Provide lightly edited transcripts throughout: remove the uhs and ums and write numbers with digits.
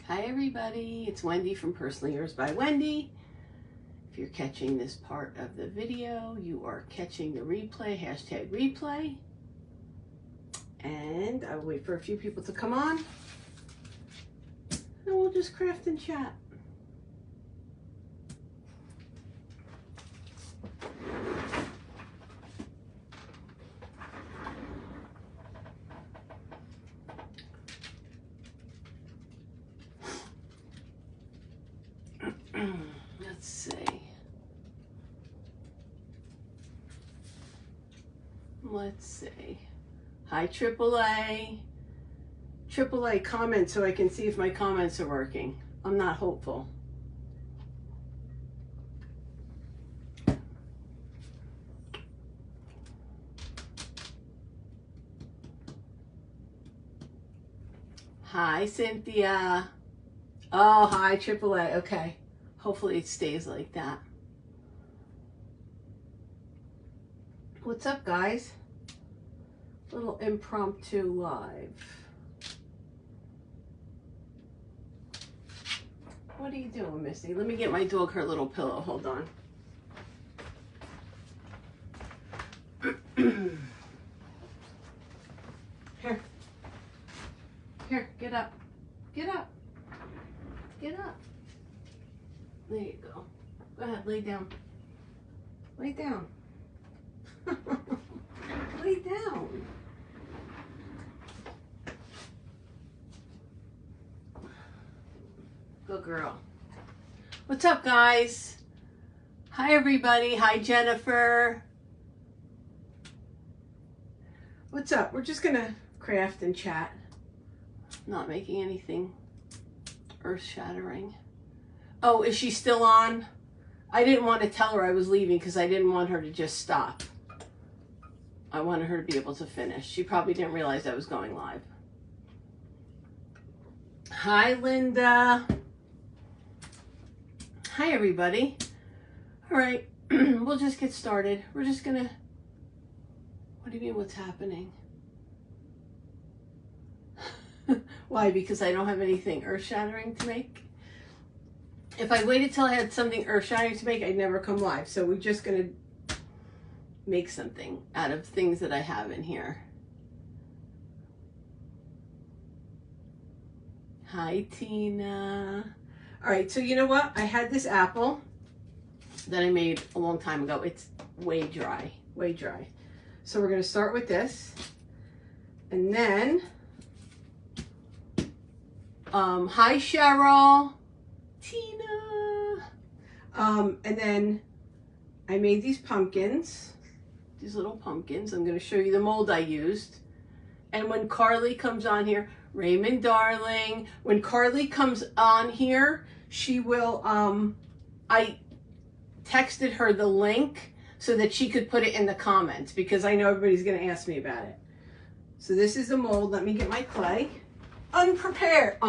Hi everybody, it's Wendy from Personally Yours by Wendy. If you're catching this part of the video, you are catching the replay, hashtag replay. And I'll wait for a few people to come on. And we'll just craft and chat. Let's see. Let's see. Hi, AAA. AAA, comment so I can see if my comments are working. I'm not hopeful. Hi, Cynthia. Oh, hi, AAA. Okay. Hopefully it stays like that. What's up, guys? Little impromptu live. What are you doing, Missy? Let me get my dog her little pillow. Hold on. Here. Here, get up. Get up. Get up. There you go. Go ahead, lay down. Lay down. Lay down. Good girl. What's up, guys? Hi, everybody. Hi, Jennifer. What's up? We're just gonna craft and chat. Not making anything earth-shattering. Oh, is she still on? I didn't want to tell her I was leaving because I didn't want her to just stop. I wanted her to be able to finish. She probably didn't realize I was going live. Hi, Linda. Hi, everybody. All right, we'll just get started. We're just gonna... What do you mean, what's happening? Why? Because I don't have anything earth-shattering to make? If I waited till I had something earth-shattering to make, I'd never come live. So we're just going to make something out of things that I have in here. Hi, Tina. All right, so you know what? I had this apple that I made a long time ago. It's way dry, way dry. So we're going to start with this. And then, hi, Cheryl. Tina. And then I made these pumpkins, these little pumpkins. I'm going to show you the mold I used. And when Carly comes on here, Raymond darling, when Carly comes on here, she will, I texted her the link so that she could put it in the comments because I know everybody's going to ask me about it. So this is the mold. Let me get my clay. Unprepared.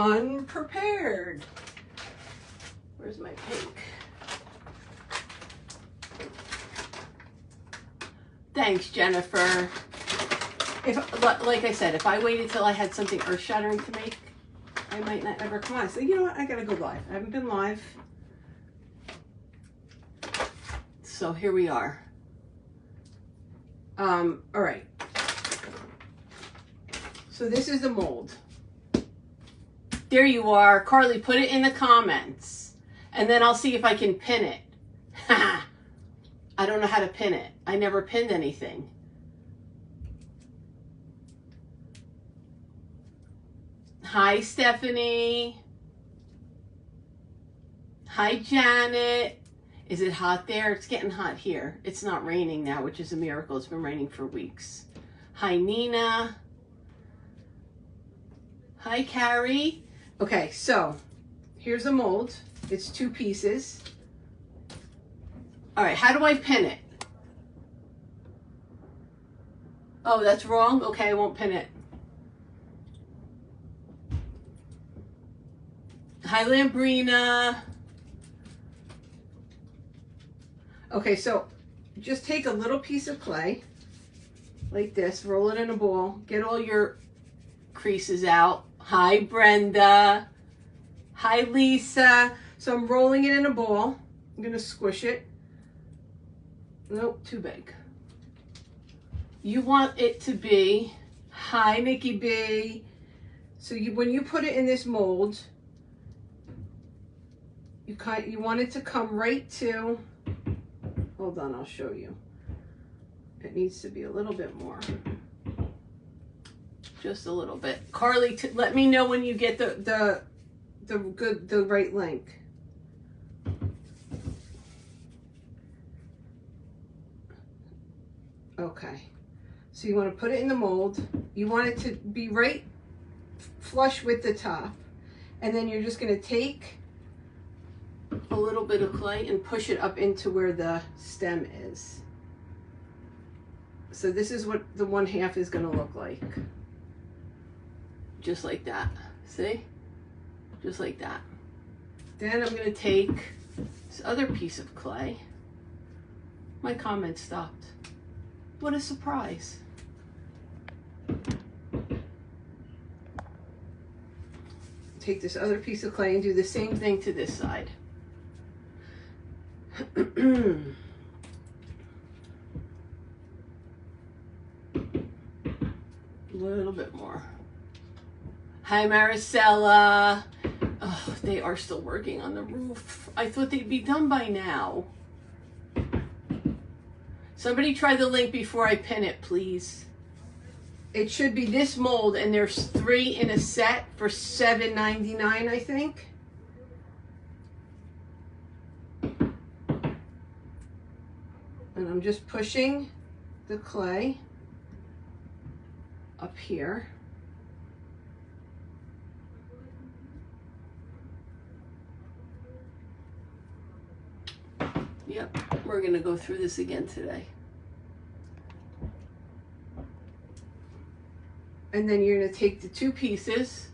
Where's my pink? Thanks, Jennifer. Like I said, if I waited till I had something earth-shattering to make, I might not ever come on. So you know what? I gotta go live. I haven't been live. So here we are. All right. So this is the mold. There you are. Carly, put it in the comments. And then I'll see if I can pin it. I don't know how to pin it. I never pinned anything. Hi, Stephanie. Hi, Janet. Is it hot there? It's getting hot here. It's not raining now, which is a miracle. It's been raining for weeks. Hi, Nina. Hi, Carrie. Okay, so here's a mold. It's 2 pieces. All right, how do I pin it? Oh, that's wrong? Okay, I won't pin it. Hi, Lambrina. Okay, so just take a little piece of clay like this, roll it in a ball, get all your creases out. Hi, Brenda. Hi, Lisa. So I'm rolling it in a ball. I'm gonna squish it. Nope, too big. You want it to be, hi, Nikki B. So when you put it in this mold, you want it to come right to, hold on, I'll show you. It needs to be a little bit more. Just a little bit. Carly, let me know when you get the right length. Okay. So you want to put it in the mold. You want it to be right flush with the top. And then you're just going to take a little bit of clay and push it up into where the stem is. So this is what the 1/2 is going to look like. Just like that. See? Just like that. Then I'm going to take this other piece of clay. My comment stopped. What a surprise. Take this other piece of clay and do the same thing to this side. A little bit more. Hi, Maricela. Oh, they are still working on the roof. I thought they'd be done by now. Somebody try the link before I pin it, please. It should be this mold, and there's 3 in a set for $7.99, I think. And I'm just pushing the clay up here. Yep, we're gonna go through this again today. And then you're gonna take the 2 pieces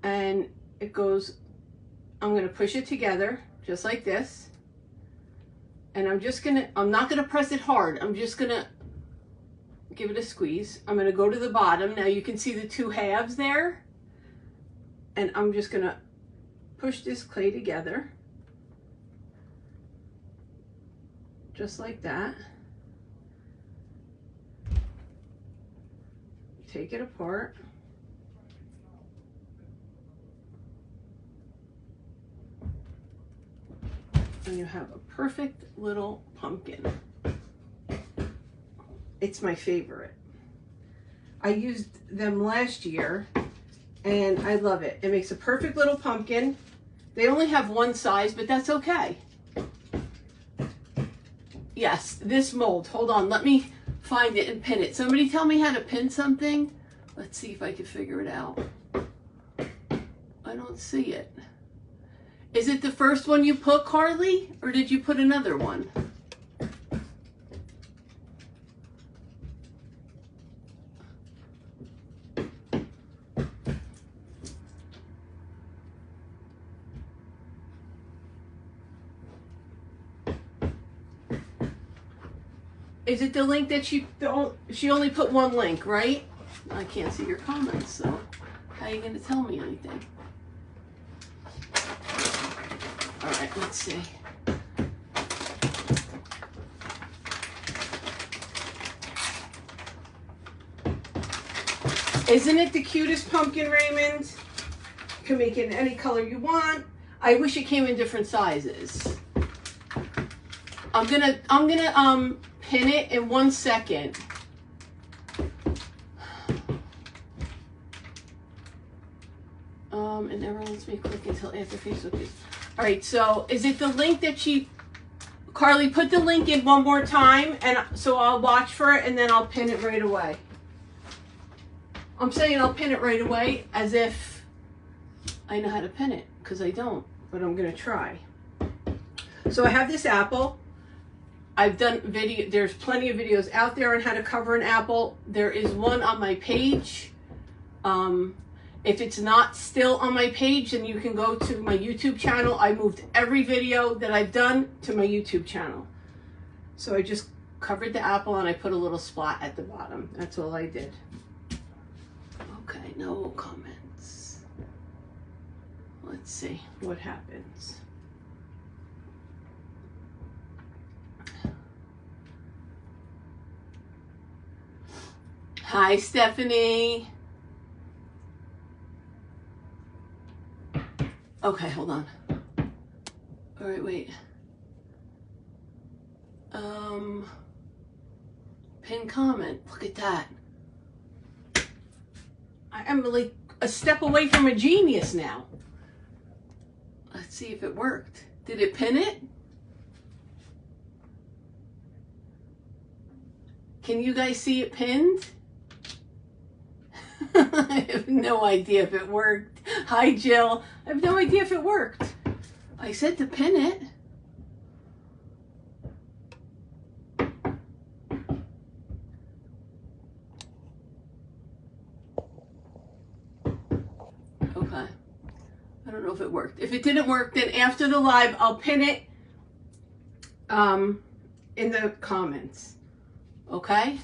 and it goes, I'm gonna push it together just like this. And I'm not gonna press it hard. I'm just gonna give it a squeeze. I'm gonna go to the bottom. Now you can see the 2 halves there. And I'm just gonna push this clay together. Just like that. Take it apart. And you have a perfect little pumpkin. It's my favorite. I used them last year and I love it. It makes a perfect little pumpkin. They only have one size, but that's okay. Yes, this mold. Hold on, let me find it and pin it. Somebody tell me how to pin something. Let's see if I can figure it out. I don't see it. Is it the first one you put, Carly? Or did you put another one? Is it the link that she only put one link, right? I can't see your comments, so how are you going to tell me anything? All right, let's see. Isn't it the cutest pumpkin, Raymond? You can make it in any color you want. I wish it came in different sizes. I'm gonna pin it in 1 second. It never lets me click until after Facebook is. All right, so is it the link that Carly, put the link in one more time, and so I'll watch for it and then I'll pin it right away. I'm saying I'll pin it right away as if I know how to pin it, because I don't, but I'm gonna try. So I have this apple. I've done there's plenty of videos out there on how to cover an apple. There is one on my page. If it's not still on my page, then you can go to my YouTube channel. I moved every video that I've done to my YouTube channel. So I just covered the apple and I put a little spot at the bottom. That's all I did. Okay, No comments. Let's see what happens. Hi, Stephanie. Okay, hold on. All right, wait. Pin comment. Look at that. I'm like a step away from a genius now. Let's see if it worked. Did it pin it? Can you guys see it pinned? I have no idea if it worked. Hi, Jill. I have no idea if it worked. I said to pin it. Okay. I don't know if it worked. If it didn't work, then after the live, I'll pin it in the comments. Okay?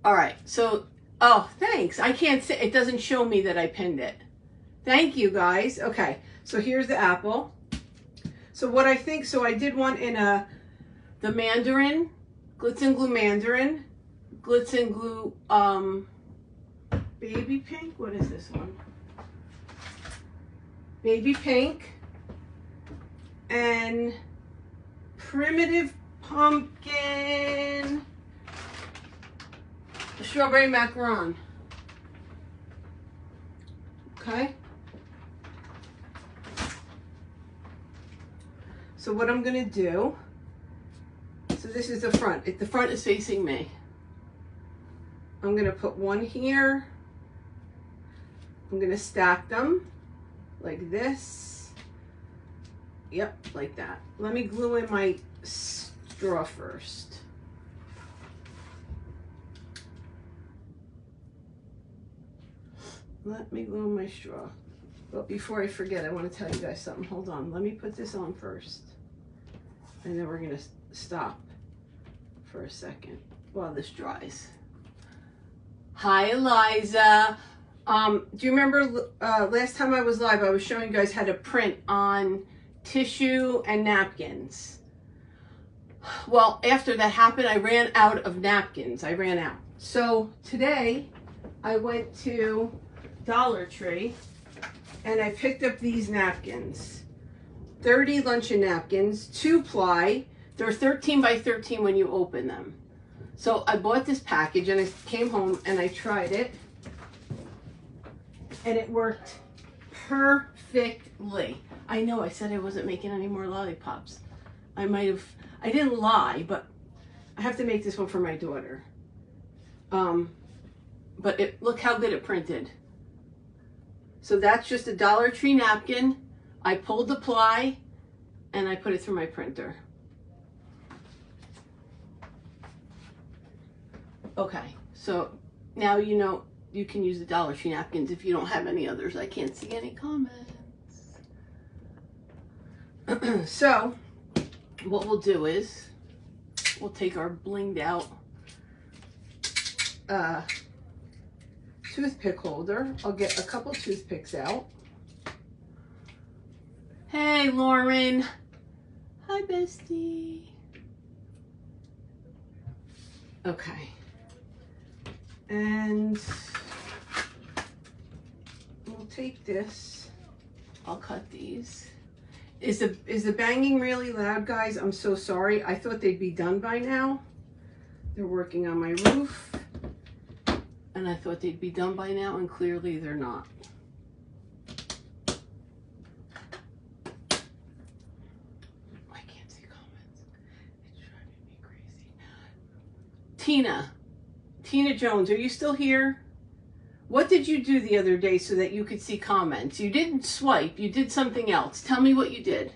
All right. So, oh, thanks. I can't say, it doesn't show me that I pinned it. Thank you, guys. Okay. So here's the apple. So what I think, so I did one in the Mandarin, Glitz and Glue Mandarin, Glitz and Glue Baby Pink. What is this one? Baby Pink and Primitive Pumpkin Strawberry Macaron. Okay. So what I'm going to do, so this is the front. If the front is facing me, I'm going to put one here. I'm going to stack them like this. Yep, like that. Let me glue in my straw first. Let me glue my straw. But before I forget, I want to tell you guys something. Hold on. Let me put this on first. And then we're going to stop for a second while this dries. Hi, Eliza. Do you remember last time I was live, I was showing you guys how to print on tissue and napkins. Well, after that happened, I ran out of napkins. I ran out. So today I went to Dollar Tree and I picked up these napkins. 30 luncheon napkins, 2-ply. They're 13 by 13 when you open them. So I bought this package and I came home and I tried it. And it worked perfectly. I know I said I wasn't making any more lollipops. I didn't lie, but I have to make this one for my daughter. But look how good it printed. So that's just a Dollar Tree napkin. I pulled the ply and I put it through my printer. Okay, so now you know you can use the Dollar Tree napkins if you don't have any others. I can't see any comments. So what we'll do is we'll take our blinged out toothpick holder. I'll get a couple toothpicks out. Hey, Lauren. Hi, bestie. Okay. And we'll take this. I'll cut these. Is the banging really loud, guys? I'm so sorry. I thought they'd be done by now. They're working on my roof. And I thought they'd be done by now, and clearly they're not. I can't see comments. It's driving me crazy. Tina Jones, are you still here? What did you do the other day so that you could see comments? You didn't swipe, you did something else. Tell me what you did.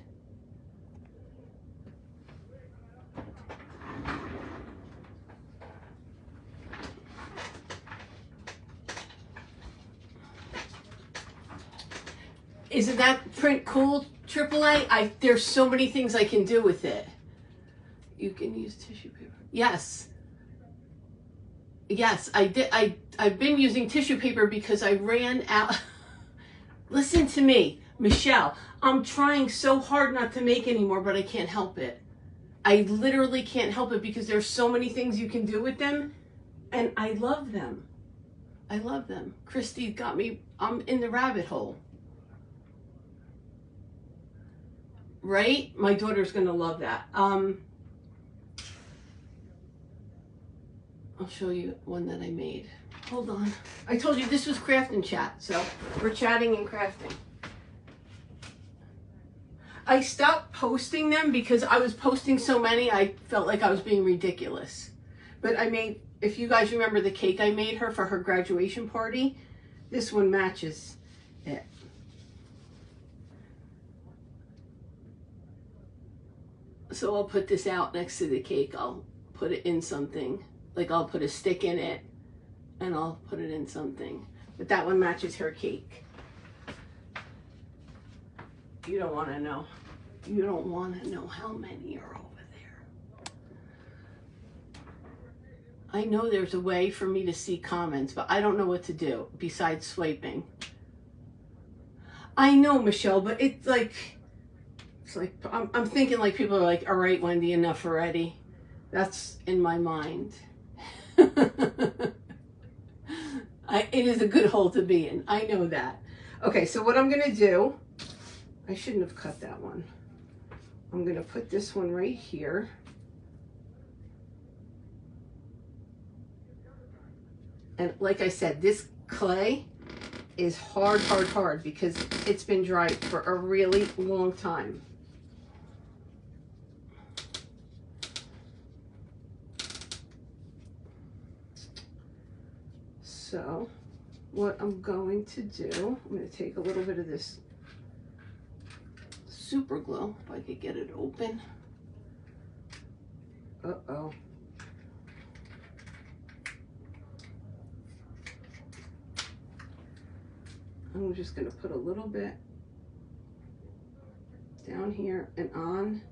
Isn't that print cool, AAA? There's so many things I can do with it. You can use tissue paper. Yes. Yes, I did. I've been using tissue paper because I ran out. Listen to me, Michelle. I'm trying so hard not to make anymore, but I can't help it. I literally can't help it because there's so many things you can do with them, and I love them. I love them. Christy got me, I'm in the rabbit hole. Right? My daughter's gonna love that. I'll show you one that I made. Hold on. I told you this was craft and chat, so we're chatting and crafting. I stopped posting them because I was posting so many, I felt like I was being ridiculous. But I made, if you guys remember the cake I made her for her graduation party, this one matches it. So I'll put this out next to the cake. I'll put it in something. Like I'll put a stick in it and I'll put it in something. But that one matches her cake. You don't want to know. You don't want to know how many are over there. I know there's a way for me to see comments, but I don't know what to do besides swiping. I know, Michelle, but it's like I'm thinking like people are like, all right, Wendy, enough already. That's in my mind. It is a good hole to be in. I know that. Okay, so what I'm going to do, I shouldn't have cut that one. I'm going to put this one right here. And like I said, this clay is hard, hard, hard because it's been dry for a really long time. So what I'm going to do, I'm going to take a little bit of this super glue, if I could get it open. Uh-oh. I'm just going to put a little bit down here and on.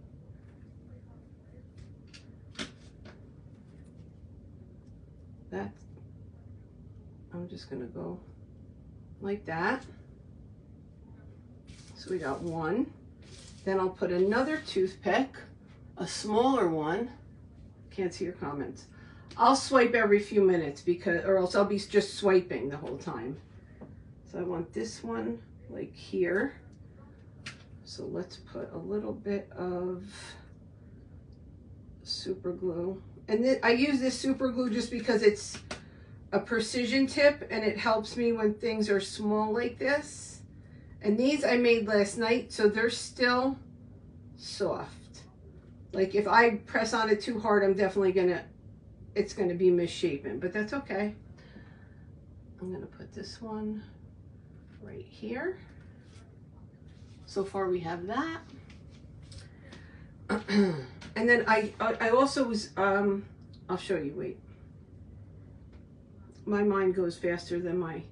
That's, I'm just going to go like that. So we got one. Then I'll put another toothpick, a smaller one. Can't see your comments. I'll swipe every few minutes because, or else I'll be just swiping the whole time. So I want this one like here. So let's put a little bit of super glue. And I use this super glue just because it's a precision tip and it helps me when things are small like this. And these I made last night, so they're still soft. Like if I press on it too hard, I'm definitely it's gonna be misshapen, but that's okay. I'm gonna put this one right here. So far we have that. And then I also was, I'll show you, wait. My mind goes faster than my,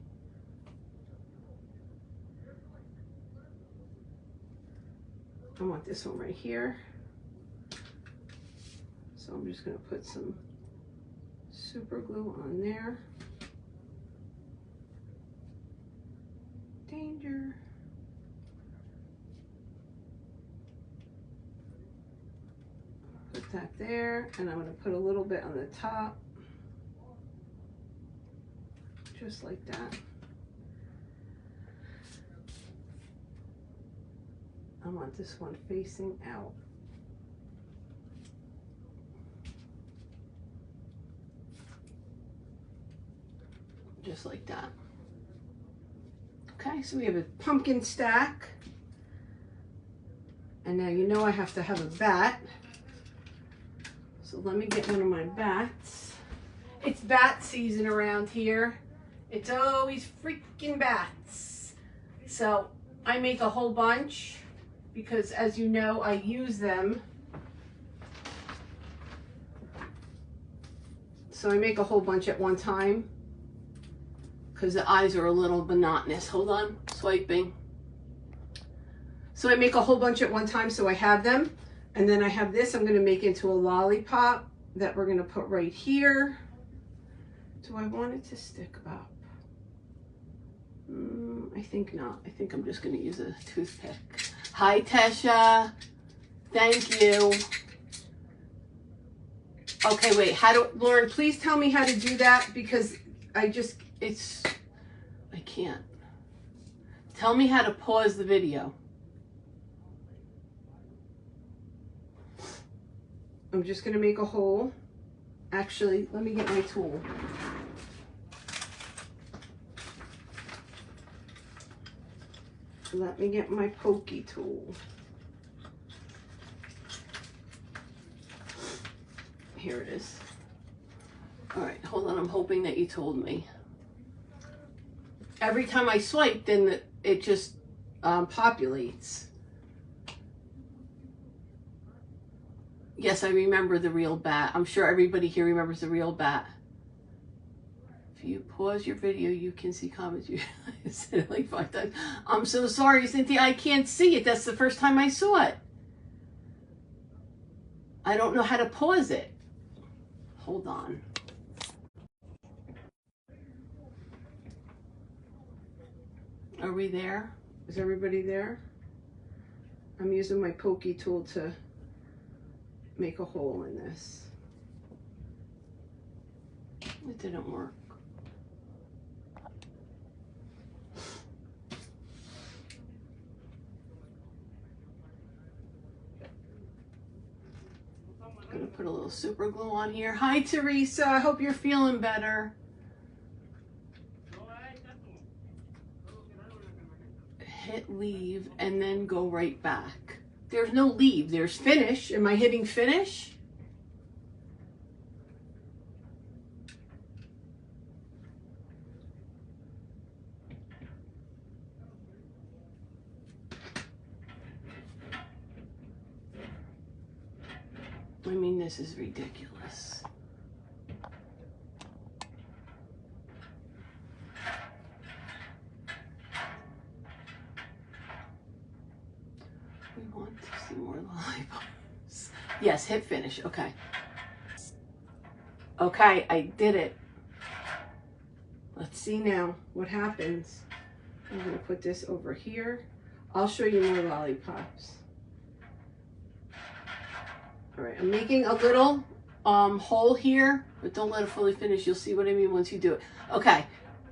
I want this one right here. So I'm just gonna put some super glue on there. Danger. Put that there, and I'm gonna put a little bit on the top. Just like that. I want this one facing out. Just like that. Okay, so we have a pumpkin stack. And now you know I have to have a bat. So let me get one of my bats. It's bat season around here. It's always freaking bats. So I make a whole bunch because, as you know, I use them. So I make a whole bunch at one time because the eyes are a little monotonous. Hold on, swiping. So I make a whole bunch at one time so I have them. And then I have this I'm going to make into a lollipop that we're going to put right here. Do I want it to stick up? I think not. I think I'm just going to use a toothpick. Hi, Tesha. Thank you. Okay, wait. Lauren, please tell me how to do that, because I can't. Tell me how to pause the video. I'm just going to make a hole. Actually, let me get my tool. Let me get my pokey tool. Here it is. All right, hold on. I'm hoping that you told me. Every time I swipe, then it just populates. Yes, I remember the real bat. I'm sure everybody here remembers the real bat. If you pause your video, you can see comments. You said it like 5 times. I'm so sorry, Cynthia. I can't see it. That's the first time I saw it. I don't know how to pause it. Hold on. Are we there? Is everybody there? I'm using my pokey tool to make a hole in this. It didn't work. I'm gonna put a little super glue on here. Hi, Teresa. I hope you're feeling better. Hit leave and then go right back. There's no leave. There's finish. Am I hitting finish? I mean, this is ridiculous. We want to see more lollipops. Yes, hit finish. Okay. Okay, I did it. Let's see now what happens. I'm going to put this over here. I'll show you more lollipops. All right, I'm making a little hole here, but don't let it fully finish. You'll see what I mean once you do it. Okay,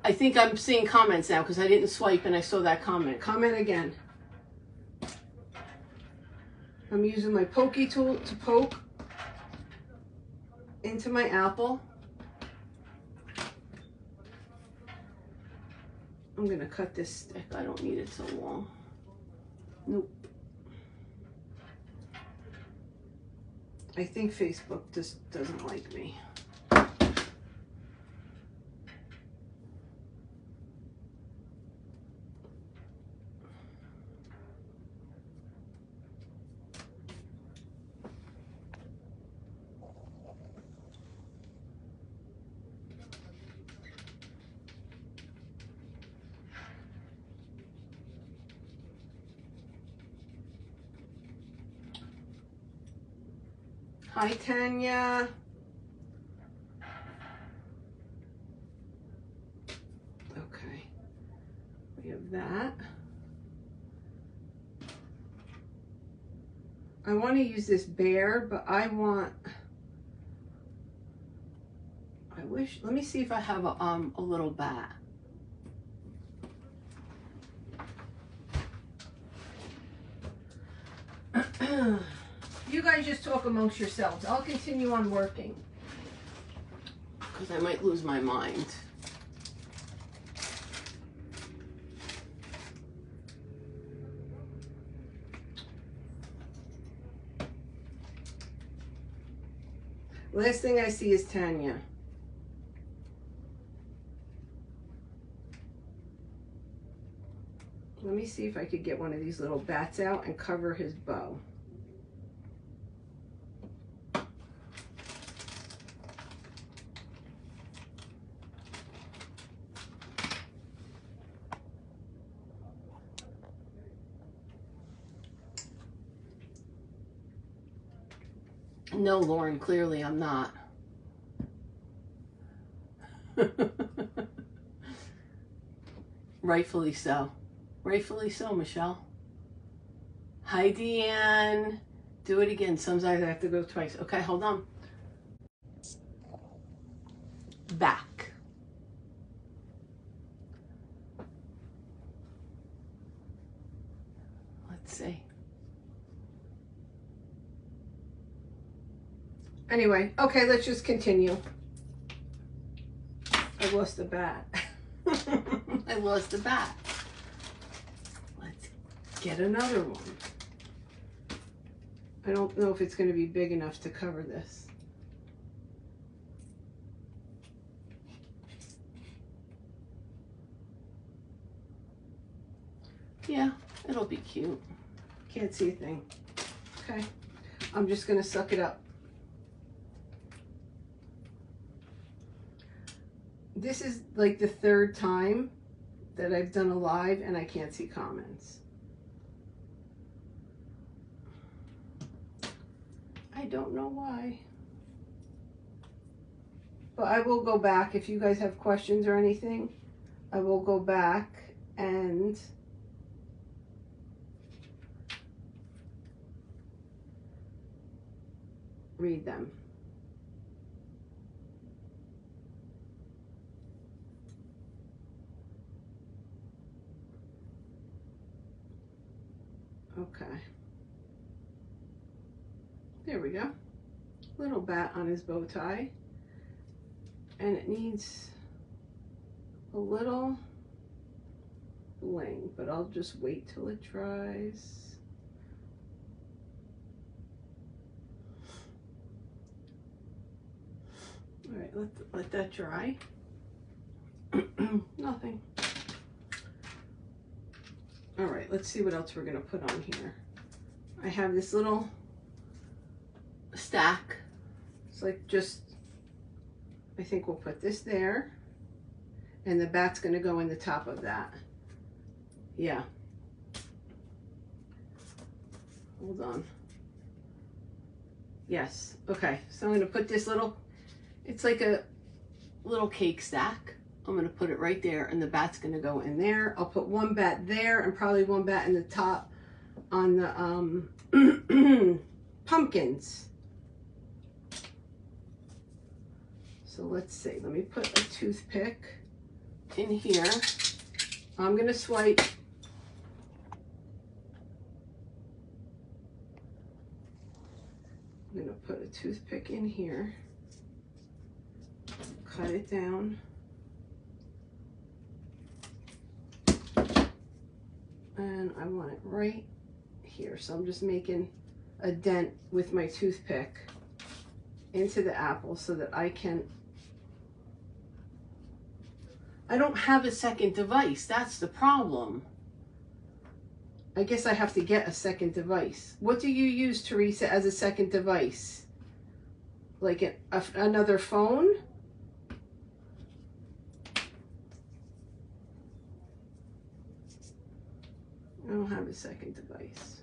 I think I'm seeing comments now because I didn't swipe and I saw that comment. Comment again. I'm using my pokey tool to poke into my apple. I'm gonna cut this stick. I don't need it so long. Nope. I think Facebook just doesn't like me. Hi, Tanya. Okay, we have that. I want to use this bear, but I wish, let me see if I have a little bat. You guys just talk amongst yourselves. I'll continue on working because I might lose my mind. Last thing I see is Tanya. Let me see if I could get one of these little bats out and cover his bow. No, Lauren, clearly I'm not. Rightfully so. Rightfully so, Michelle. Hi, Deanne. Do it again. Sometimes I have to go twice. Okay, hold on. Back. Let's see. Anyway, okay, let's just continue. I lost the bat. I lost the bat. Let's get another one. I don't know if it's going to be big enough to cover this. Yeah, it'll be cute. Can't see a thing. Okay, I'm just going to suck it up. This is like the third time that I've done a live and I can't see comments. I don't know why. But I will go back. If you guys have questions or anything, I will go back and read them. Okay. There we go. Little bat on his bow tie. And it needs a little bling, but I'll just wait till it dries. All right, let that dry. Nothing. All right, let's see what else we're gonna put on here. I have this little stack. It's like just, I think we'll put this there, and the bat's gonna go in the top of that. Yeah. Hold on. Yes, okay, so I'm gonna put this little, it's like a little cake stack. I'm gonna put it right there, and the bat's gonna go in there. I'll put one bat there and probably one bat in the top on the pumpkins. So let's see, let me put a toothpick in here. I'm gonna swipe. I'm gonna put a toothpick in here, cut it down. And I want it right here. So I'm just making a dent with my toothpick into the apple so that I don't have a second device. That's the problem. I guess I have to get a second device. What do you use, Teresa, as a second device? Like another phone? I don't have a second device.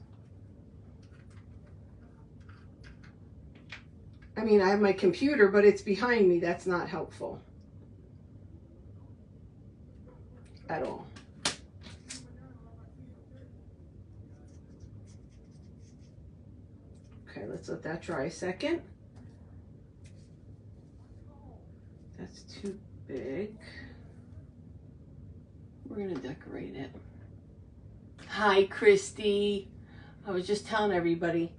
I mean, I have my computer, but it's behind me. That's not helpful at all. Okay, let's let that dry a second. That's too big. We're gonna decorate it. Hi, Christy. I was just telling everybody,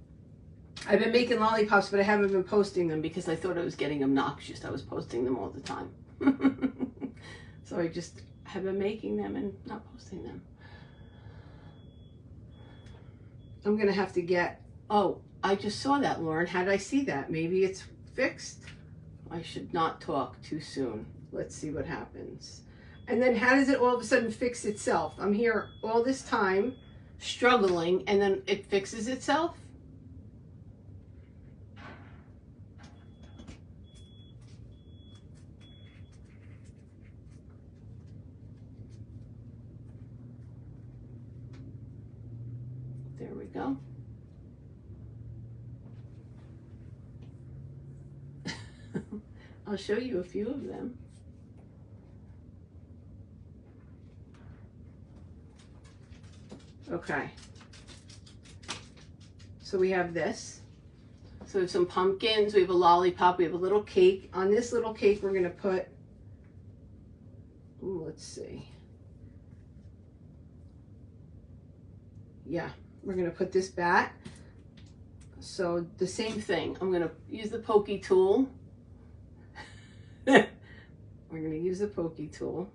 I've been making lollipops, but I haven't been posting them because I thought it was getting obnoxious. I was posting them all the time. So I just have been making them and not posting them. I'm gonna have to get, oh, I just saw that, Lauren. How did I see that? Maybe it's fixed. I should not talk too soon. Let's see what happens. And then how does it all of a sudden fix itself? I'm here all this time struggling and then it fixes itself? There we go. I'll show you a few of them. Okay. So we have this. So we have some pumpkins, we have a lollipop, we have a little cake. On this little cake, we're gonna put, ooh, let's see. Yeah, we're gonna put this bat. So the same thing, I'm gonna use the pokey tool. We're gonna use the pokey tool.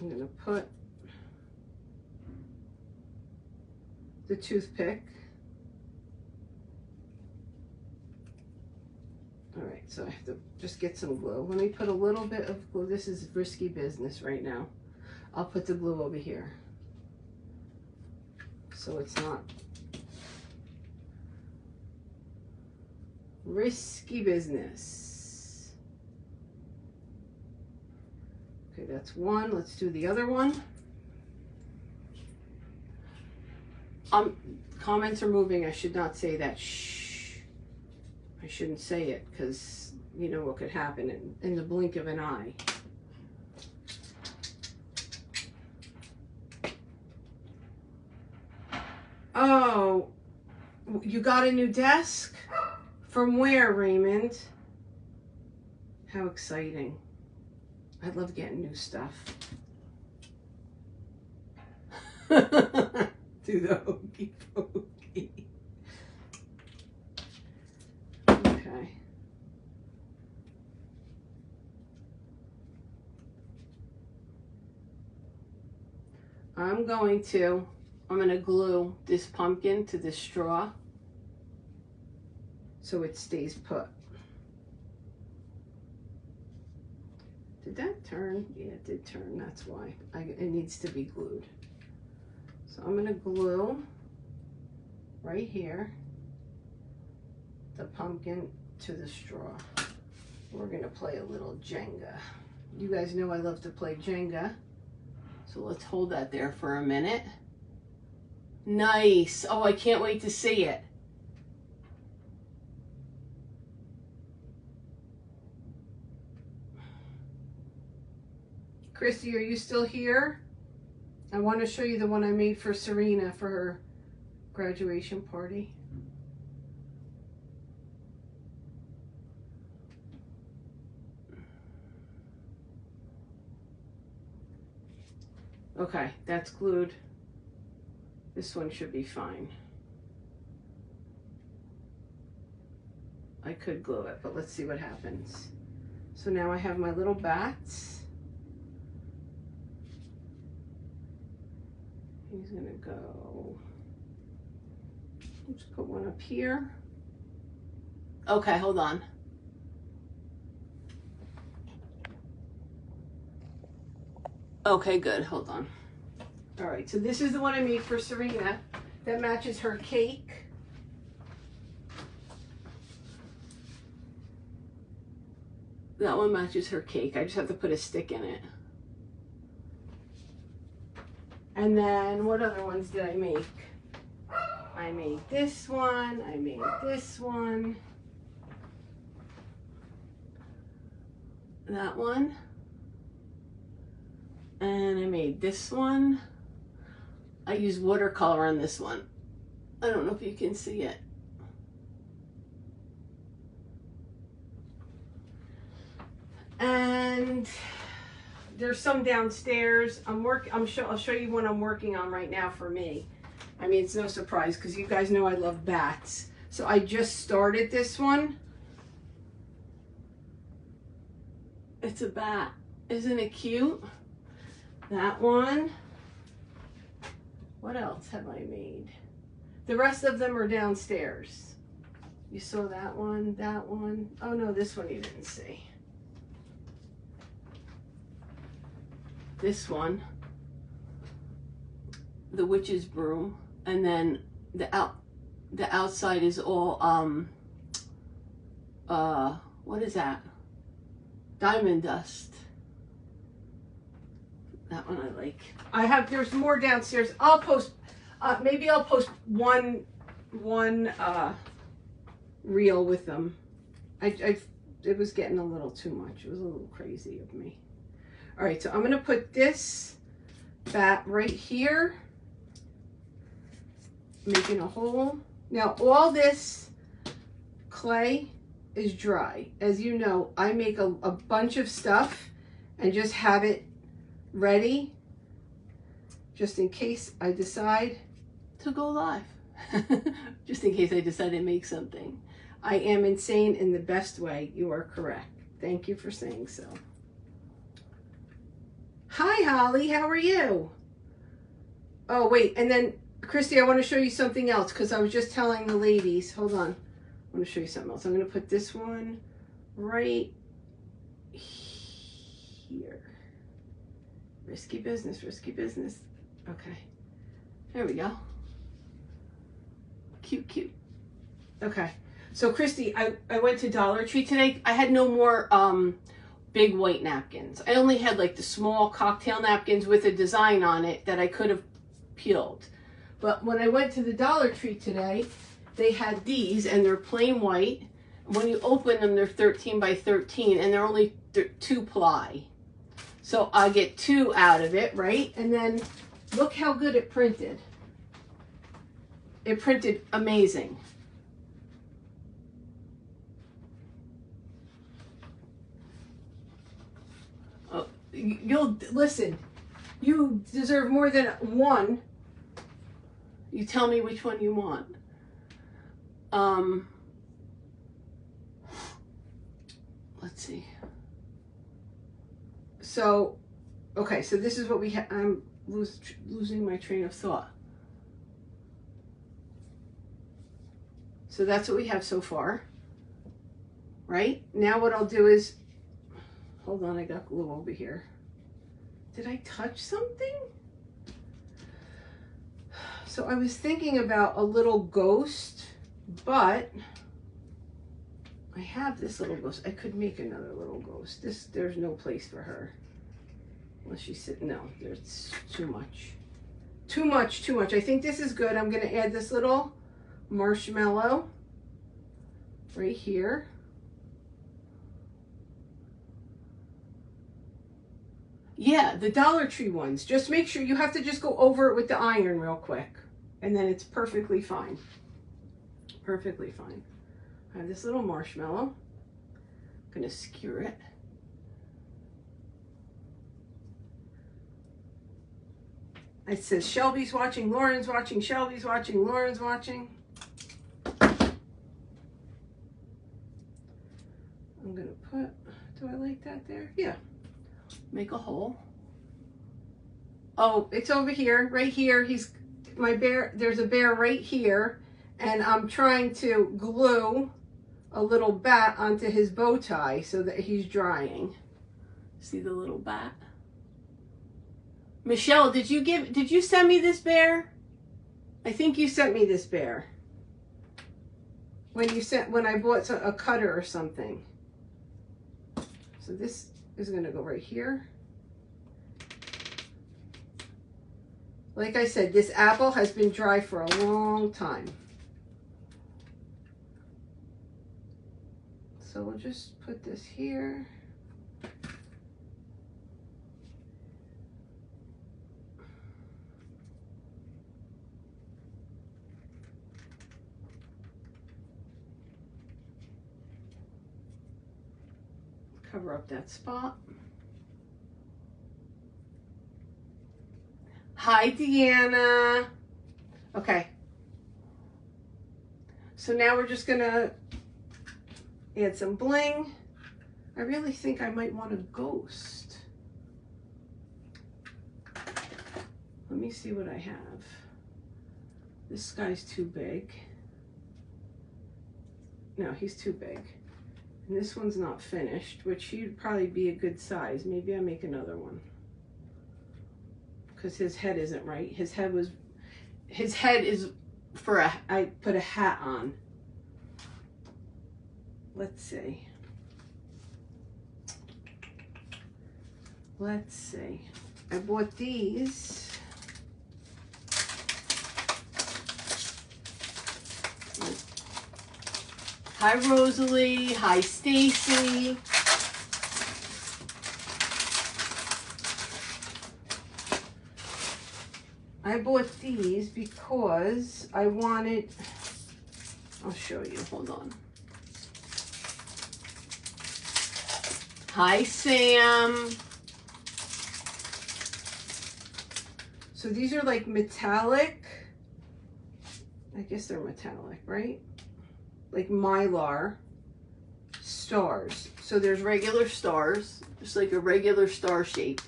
I'm gonna put the toothpick. All right, so I have to just get some glue. Let me put a little bit of glue. This is risky business right now. I'll put the glue over here, so it's not risky business. Okay, that's one. Let's do the other one. Comments are moving. I should not say that. Shh. I shouldn't say it because you know what could happen in the blink of an eye. Oh, you got a new desk? From where, Raymond? How exciting. I love getting new stuff. Do the hokey pokey. Okay. I'm going to glue this pumpkin to this straw so it stays put. Did that turn? Yeah, it did turn. That's why it needs to be glued. So I'm going to glue right here the pumpkin to the straw. We're going to play a little Jenga. You guys know I love to play Jenga. So let's hold that there for a minute. Nice. Oh, I can't wait to see it. Christy, are you still here? I want to show you the one I made for Serena for her graduation party. Okay, that's glued. This one should be fine. I could glue it, but let's see what happens. So now I have my little bats. He's gonna go, let's put one up here. Okay, hold on. Okay, good, hold on. All right, so this is the one I made for Serena that matches her cake. That one matches her cake. I just have to put a stick in it. And then what other ones did I make? I made this one, I made this one. That one. And I made this one. I used watercolor on this one. I don't know if you can see it. And there's some downstairs. I'll show you what I'm working on right now for me. I mean, it's no surprise because you guys know I love bats. So I just started this one. It's a bat. Isn't it cute? That one. What else have I made? The rest of them are downstairs. You saw that one, that one. Oh no, this one you didn't see. This one, the witch's broom, and then the outside is all what is that? Diamond dust. That one I like. There's more downstairs. I'll post, maybe I'll post one reel with them. It was getting a little too much. It was a little crazy of me. All right, so I'm gonna put this bat right here, making a hole. Now all this clay is dry. As you know, I make a bunch of stuff and just have it ready just in case I decide to go live. Just in case I decide to make something. I am insane in the best way. You are correct. Thank you for saying so. Hi, Holly. How are you? Oh, wait. And then, Christy, I want to show you something else because I was just telling the ladies. Hold on. I want to show you something else. I'm going to put this one right here. Risky business, risky business. Okay. There we go. Cute, cute. Okay. So, Christy, I went to Dollar Tree today. I had no more big white napkins. I only had like the small cocktail napkins with a design on it that I could have peeled. But when I went to the Dollar Tree today, they had these and they're plain white. When you open them, they're 13 by 13 and they're only 2 ply. So I get 2 out of it, right? And then look how good it printed. It printed amazing. Oh, you'll listen. You deserve more than one. You tell me which one you want. Let's see. So, okay, so this is what we have. I'm losing my train of thought. So that's what we have so far, right? Now what I'll do is, hold on, I got glue over here. Did I touch something? So I was thinking about a little ghost, but I have this little ghost. I could make another little ghost. There's no place for her. Unless she's sitting, no, there's too much. Too much, too much. I think this is good. I'm gonna add this little marshmallow right here. Yeah, the Dollar Tree ones. Just make sure you have to just go over it with the iron real quick. And then it's perfectly fine. Perfectly fine. I have this little marshmallow. I'm gonna skewer it. It says Shelby's watching, Lauren's watching, Shelby's watching, Lauren's watching. I'm gonna put, do I like that there? Yeah. Make a hole. Oh, it's over here, right here. He's my bear. There's a bear right here, and I'm trying to glue a little bat onto his bow tie so that he's drying. See the little bat? Michelle, did you send me this bear? I think you sent me this bear. When I bought a cutter or something. So this is gonna go right here. Like I said, this apple has been dry for a long time. So we'll just put this here. Cover up that spot. Hi, Deanna. Okay. So now we're just gonna add some bling. I really think I might want a ghost. Let me see what I have. This guy's too big. No, he's too big. And this one's not finished, which he'd probably be a good size. Maybe I make another one. Because his head isn't right. His head is for I put a hat on. Let's see. Let's see. I bought these. Hi, Rosalie. Hi, Stacy. I bought these because I wanted, I'll show you, hold on. Hi, Sam. So these are like metallic, I guess they're metallic, right? Like Mylar stars. So there's regular stars, just like a regular star shape,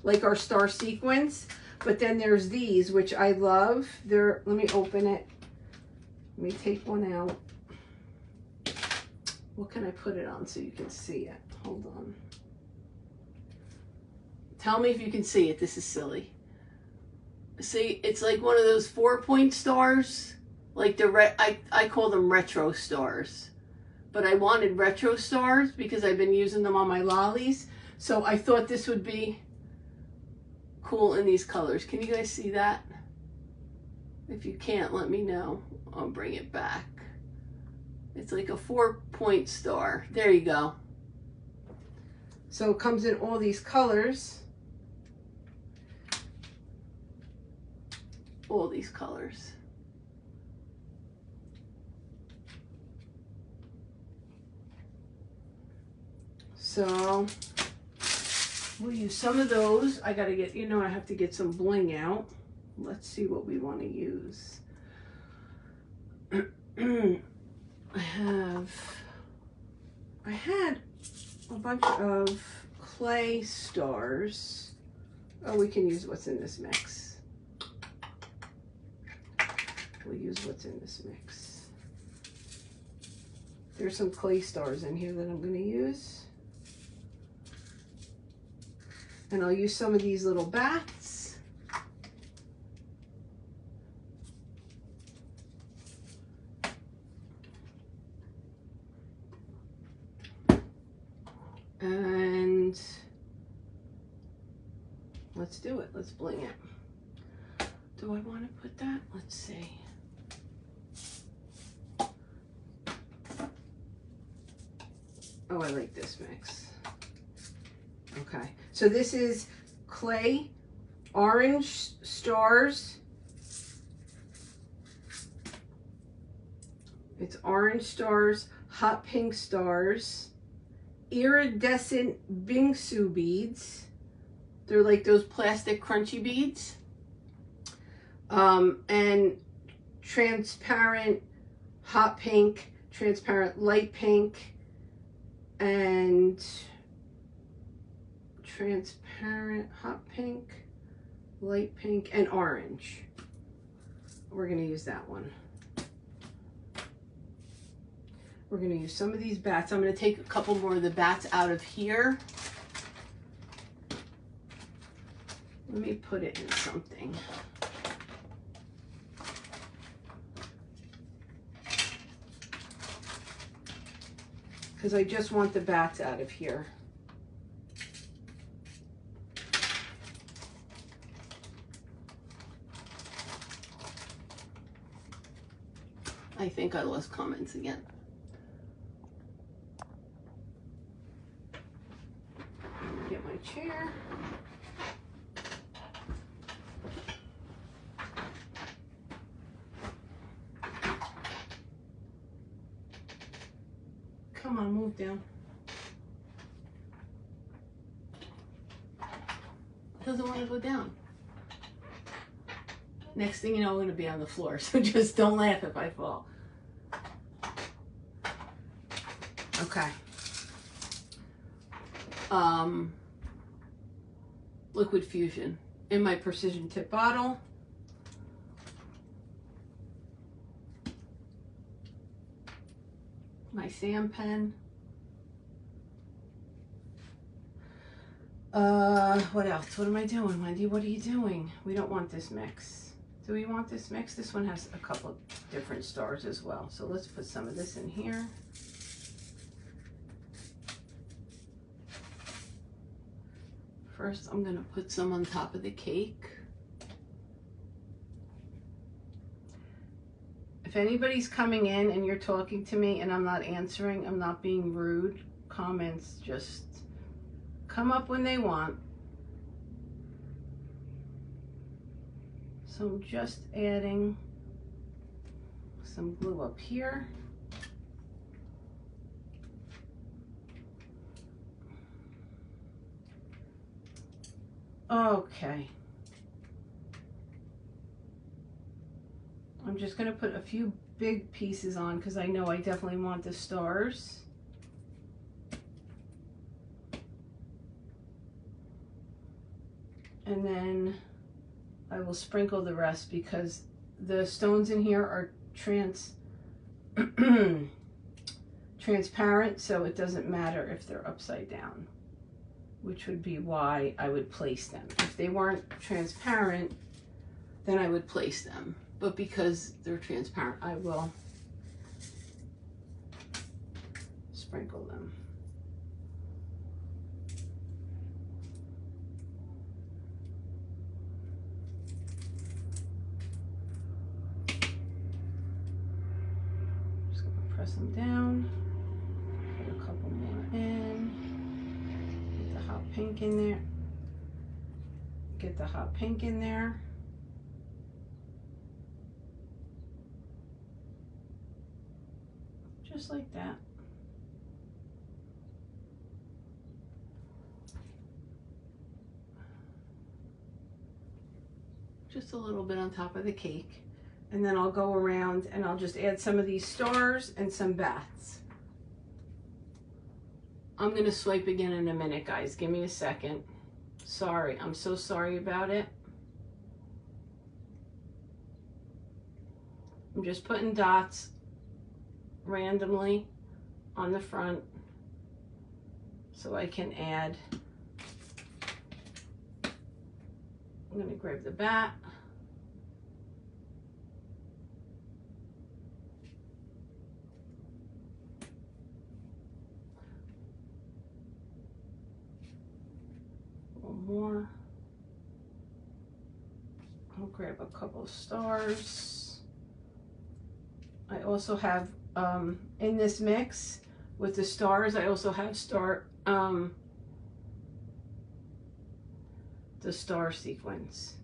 like our star sequence. But then there's these, which I love. They're, let me open it. Let me take one out. What can I put it on so you can see it? Hold on. Tell me if you can see it. This is silly. See, it's like one of those 4-point stars. Like the I call them retro stars. But I wanted retro stars because I've been using them on my lollies. So I thought this would be cool in these colors. Can you guys see that? If you can't, let me know. I'll bring it back. It's like a 4-point star. There you go. So it comes in all these colors. All these colors. So we'll use some of those. I gotta get, you know, I have to get some bling out. Let's see what we want to use. I had a bunch of clay stars. Oh, we can use what's in this mix. We'll use what's in this mix. There's some clay stars in here that I'm going to use. And I'll use some of these little bats. And let's do it. Let's bling it. Do I want to put that? Let's see. Oh, I like this mix. Okay, so this is clay, orange stars. It's orange stars, hot pink stars, iridescent bingsu beads. They're like those plastic crunchy beads. And transparent hot pink, transparent light pink, and transparent hot pink, light pink, and orange. We're going to use that one. We're going to use some of these bats. I'm going to take a couple more of the bats out of here. Let me put it in something. Because I just want the bats out of here. I think I lost comments again. Get my chair. Come on, move down. Doesn't want to go down. Next thing you know, I'm going to be on the floor, so just don't laugh if I fall. Okay. Liquid Fusion in my precision tip bottle. My sand pen. What else? What am I doing, Wendy? What are you doing? We don't want this mix. Do we want this mix? This one has a couple of different stars as well. So let's put some of this in here. First, I'm going to put some on top of the cake. If anybody's coming in and you're talking to me and I'm not answering, I'm not being rude. Comments just come up when they want. So I'm just adding some glue up here. Okay. I'm just going to put a few big pieces on because I know I definitely want the stars. And then I will sprinkle the rest because the stones in here are transparent, so it doesn't matter if they're upside down, which would be why I would place them. If they weren't transparent, then I would place them. But because they're transparent, I will sprinkle them. Just gonna press them down, put a couple more in, get the hot pink in there, get the hot pink in there. Just like that. Just a little bit on top of the cake. And then I'll go around and I'll just add some of these stars and some bats. I'm going to swipe again in a minute, guys. Give me a second. Sorry. I'm so sorry about it. I'm just putting dots randomly on the front so I can add. I'm going to grab the bat. One more. I'll grab a couple of stars. I also have in this mix with the stars, I also have the star sequence.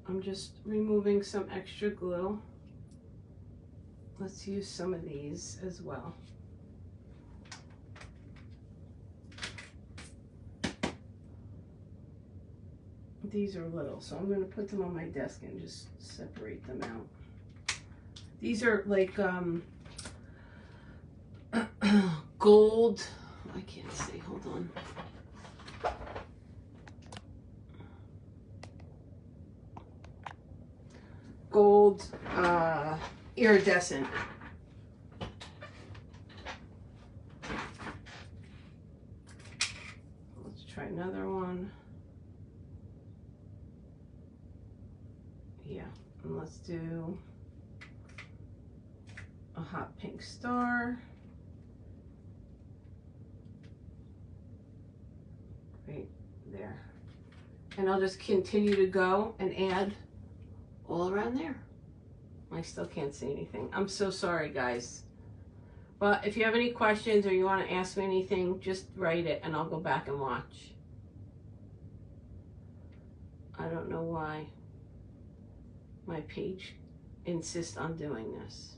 I'm just removing some extra glue. Let's use some of these as well. These are little, so I'm going to put them on my desk and just separate them out. These are like gold. I can't see. Hold on. Gold iridescent. Let's try another one. Yeah, and let's do a hot pink star. Right there. And I'll just continue to go and add all around there. I still can't see anything. I'm so sorry, guys. But if you have any questions or you want to ask me anything, just write it and I'll go back and watch. I don't know why my page insists on doing this.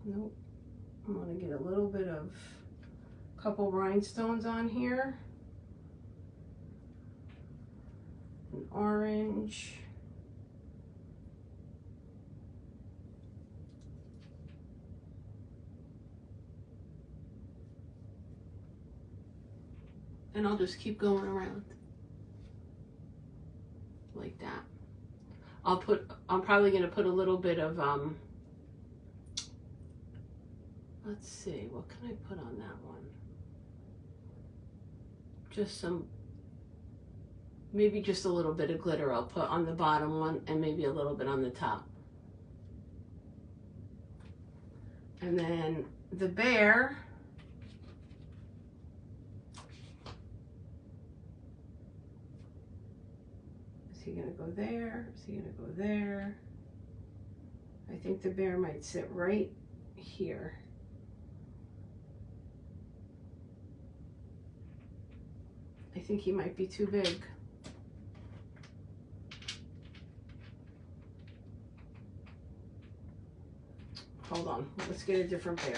Nope. I'm going to get a little bit of couple rhinestones on here. An orange. And I'll just keep going around like that. I'm probably going to put a little bit of let's see, what can I put on that one? Just some, maybe just a little bit of glitter I'll put on the bottom one and maybe a little bit on the top. And then the bear, he gonna go there? Is he gonna go there? I think the bear might sit right here. I think he might be too big. Hold on, let's get a different bear.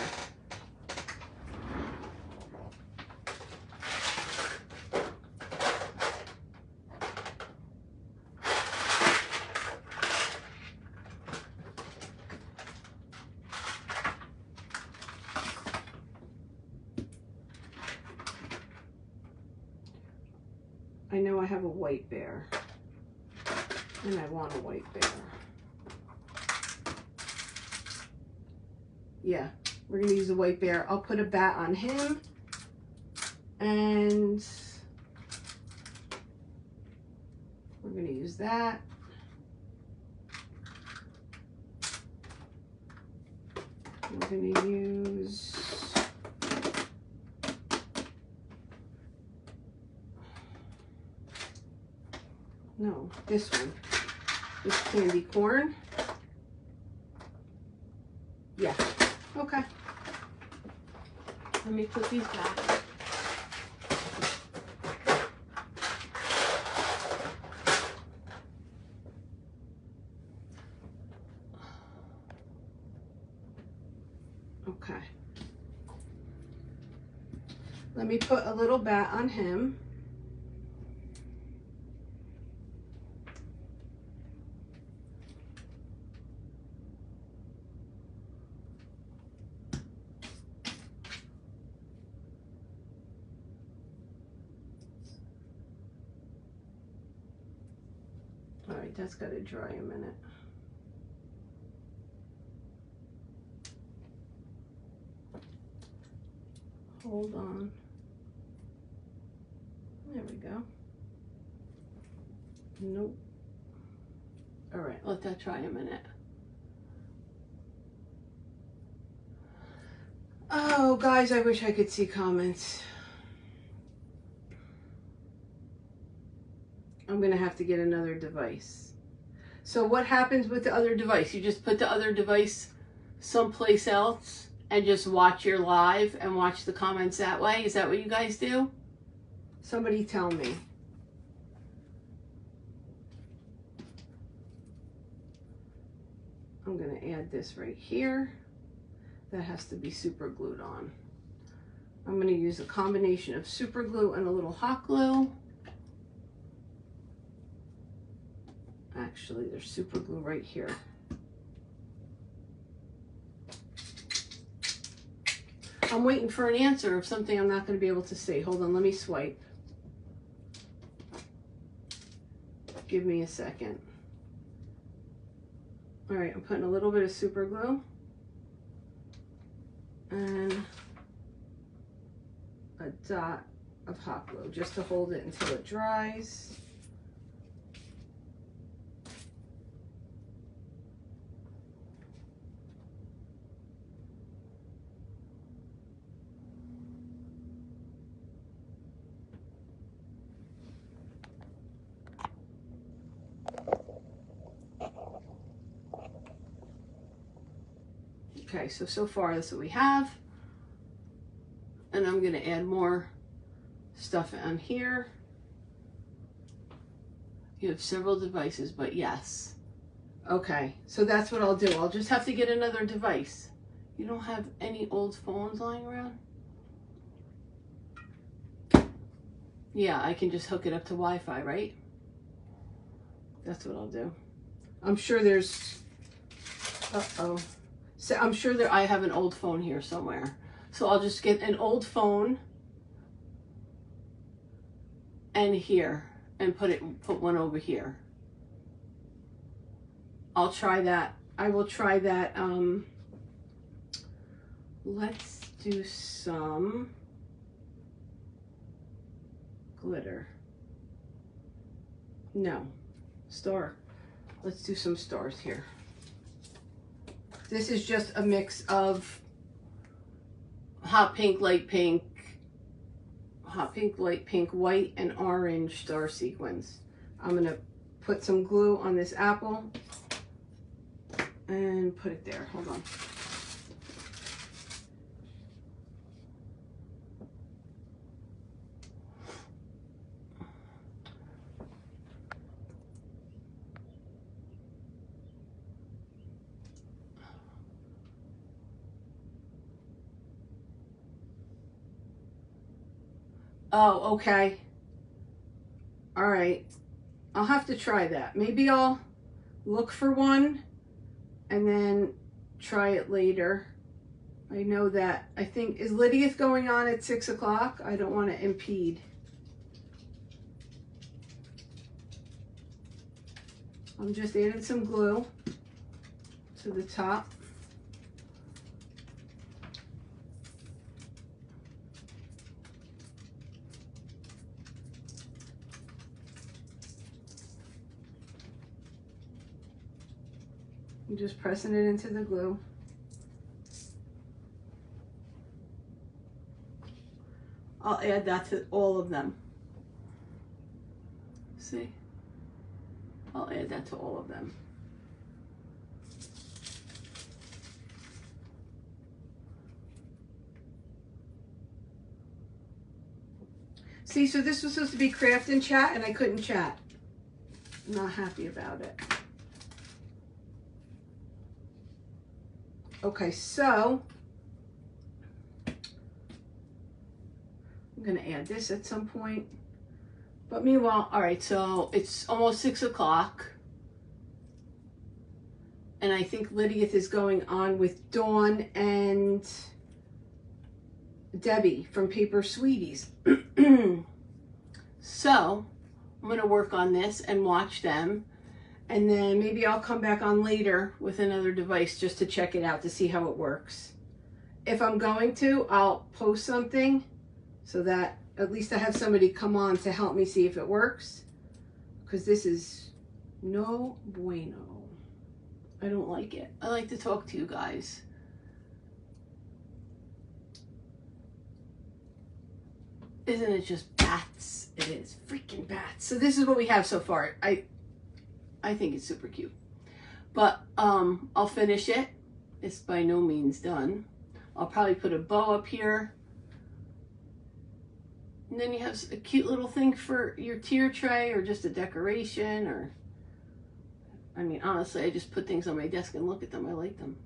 I know I have a white bear, and I want a white bear. Yeah, we're gonna use a white bear. I'll put a bat on him, and we're gonna use that. We're gonna use no, this one, this candy corn. Yeah, okay. Let me put these back. Okay. Let me put a little bat on him. All right, that's got to dry a minute. Hold on. There we go. Nope. All right, let that dry a minute. Oh, guys, I wish I could see comments. I'm gonna have to get another device. So what happens with the other device? You just put the other device someplace else and just watch your live and watch the comments that way? Is that what you guys do? Somebody tell me. I'm gonna add this right here. That has to be super glued on. I'm gonna use a combination of super glue and a little hot glue. Actually, there's super glue right here. I'm waiting for an answer of something I'm not going to be able to see. Hold on, let me swipe. Give me a second. All right, I'm putting a little bit of super glue and a dot of hot glue just to hold it until it dries. Okay, so far that's what we have. And I'm gonna add more stuff on here. You have several devices, but yes. Okay, so that's what I'll do. I'll just have to get another device. You don't have any old phones lying around? Yeah, I can just hook it up to Wi-Fi, right? That's what I'll do. I'm sure there's, uh-oh. So I'm sure that I have an old phone here somewhere. So I'll just get an old phone and here and put one over here. I'll try that. I will try that. Let's do some glitter. No, star. Let's do some stars here. This is just a mix of hot pink, light pink, white, and orange star sequins. I'm gonna put some glue on this apple and put it there. Hold on. Oh, okay. All right. I'll have to try that. Maybe I'll look for one and then try it later. I know that, I think, is Lydia's going on at 6 o'clock? I don't want to impede. I'm just adding some glue to the top. I'm just pressing it into the glue. I'll add that to all of them. See? I'll add that to all of them. See, so this was supposed to be craft and chat, and I couldn't chat. I'm not happy about it. Okay, so I'm gonna add this at some point. But meanwhile, all right, so it's almost 6 o'clock. And I think Lydia is going on with Dawn and Debbie from Paper Sweeties. So I'm gonna work on this and watch them. And then maybe I'll come back on later with another device just to check it out to see how it works. If I'm going to, I'll post something so that at least I have somebody come on to help me see if it works. Because this is no bueno. I don't like it. I like to talk to you guys. Isn't it just bats? It is freaking bats. So this is what we have so far. I think it's super cute. But I'll finish it. It's by no means done. I'll probably put a bow up here. And then you have a cute little thing for your tier tray or just a decoration or, I mean, honestly, I just put things on my desk and look at them. I like them.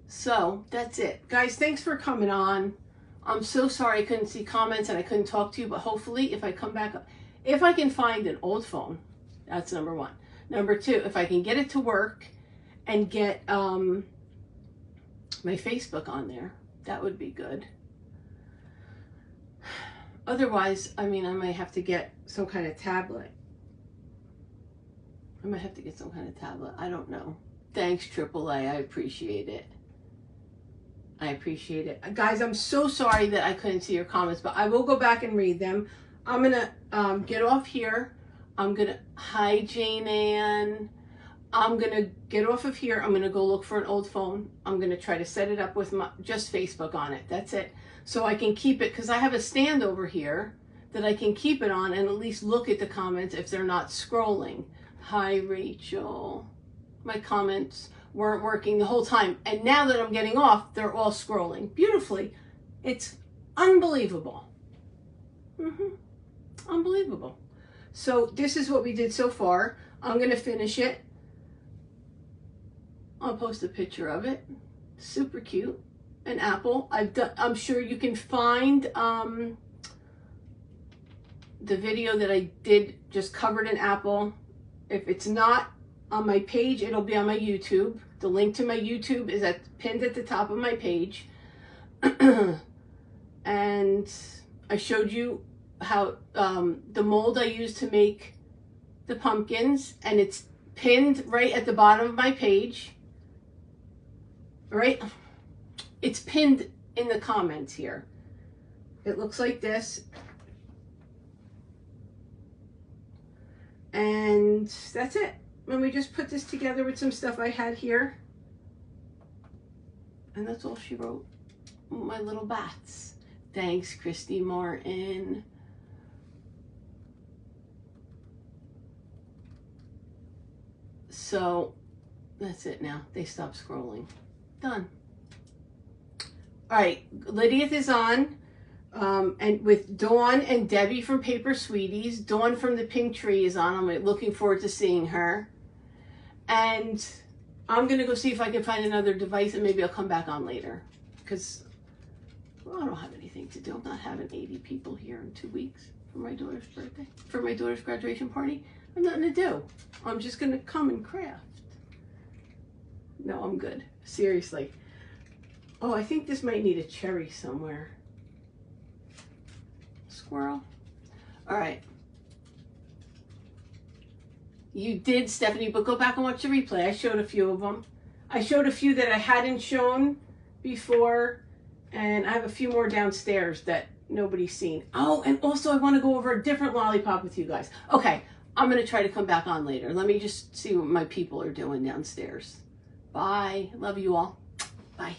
So that's it. Guys, thanks for coming on. I'm so sorry I couldn't see comments and I couldn't talk to you, but hopefully if I come back up, if I can find an old phone, that's number one. Number two, if I can get it to work and get my Facebook on there, that would be good. Otherwise, I mean, I might have to get some kind of tablet. I might have to get some kind of tablet. I don't know. Thanks, AAA. I appreciate it. I appreciate it. Guys, I'm so sorry that I couldn't see your comments, but I will go back and read them. I'm going to get off here. I'm going to, hi Jane Ann. I'm going to get off of here. I'm going to go look for an old phone. I'm going to try to set it up with just Facebook on it. That's it. So I can keep it, because I have a stand over here that I can keep it on and at least look at the comments if they're not scrolling. Hi Rachel. My comments weren't working the whole time. And now that I'm getting off, they're all scrolling beautifully. It's unbelievable. Unbelievable. So this is what we did so far. I'm going to finish it. I'll post a picture of it. Super cute. An apple. I'm sure you can find the video that I did just covered an apple. If it's not on my page, it'll be on my YouTube. The link to my YouTube is pinned at the top of my page. And I showed you how the mold I used to make the pumpkins, and it's pinned right at the bottom of my page. Right? It's pinned in the comments here. It looks like this. And that's it. And we just put this together with some stuff I had here. And that's all she wrote. My little bats. Thanks, Christy Martin. So that's it now. They stopped scrolling. Done. All right, Lydia is on. And with Dawn and Debbie from Paper Sweeties. Dawn from the Pink Tree is on. I'm looking forward to seeing her. And I'm going to go see if I can find another device, and maybe I'll come back on later. Because, well, I don't have anything to do. I'm not having 80 people here in 2 weeks for my daughter's birthday. For my daughter's graduation party. I have nothing to do. I'm just going to come and craft. No, I'm good. Seriously. Oh, I think this might need a cherry somewhere. Squirrel. All right. You did, Stephanie, but go back and watch the replay. I showed a few of them. I showed a few that I hadn't shown before, and I have a few more downstairs that nobody's seen. Oh, and also I want to go over a different lollipop with you guys. Okay, I'm going to try to come back on later. Let me just see what my people are doing downstairs. Bye. Love you all. Bye.